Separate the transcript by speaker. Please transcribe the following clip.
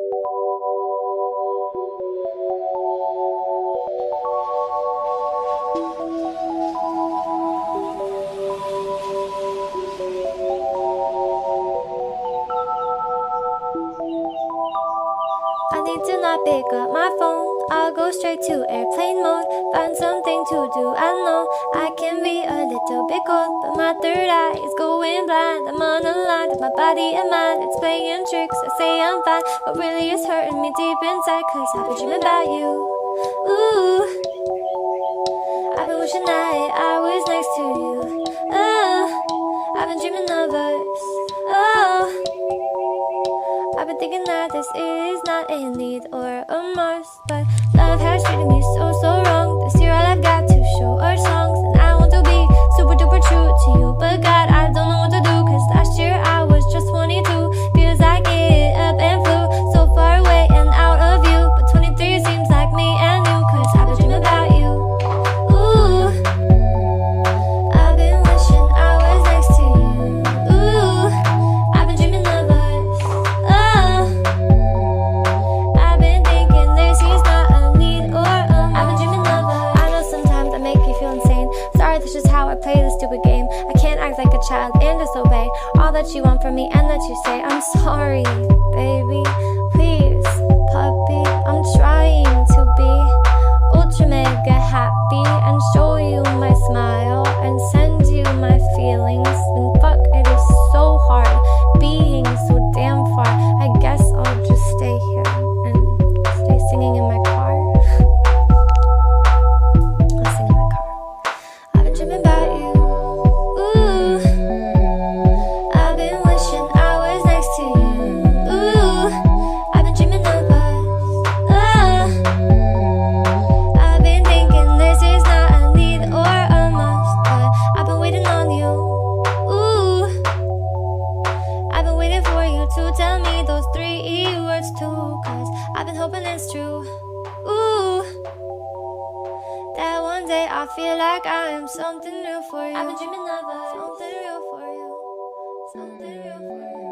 Speaker 1: I need to not pick up my phone. I'll go straight to airplane mode. Find something to do. I know I can be a little bit cold, but my third eye is going blind. I'm unaligned with my body and mind. It's playing tricks. I say I'm fine, but really it's hurting me deep inside. Cause I've been dreaming about you. Ooh, I've been wishing that I was next to you. Oh, I've been dreaming of us. Oh, I've been thinking that this is not a need or a must, but love has treated me so wrong. This year all I've got to show are songs, and I want to be super duper true to you, but God, I don't know what to do. Cause last year I was just 22. Feels like it up and flew so far away and out of you, but 23 seems like me and you. Cause I've been dreaming about you. Ooh, I've been wishing I was next to you. Ooh, I've been dreaming of us. Oh, I've been thinking this is not a need or a must. I've been dreaming of us. I know sometimes I make you feel insane. Sorry, that's just how I play this stupid game. I can't act like a child and disobey all that you want from me and that you say. I'm sorry, baby. Please, puppy. I'm trying to be ultra mega happy and show you my smile and send you my feelings. And fuck, it is so hard being so damn far. I guess I'll just stay here and stay singing in my car. I'll sing in my car. I've been dreaming about you. Ooh, I've been wishing I was next to you. Ooh, I've been dreaming of us. Oh, I've been thinking this is not a need or a must, but I've been waiting on you. Ooh, I've been waiting for you to tell me those 3 words too. Cause I've been hoping it's true. Ooh, that one day I feel like I am something real for you. I've been dreaming of us. Something real for you. Something real for you.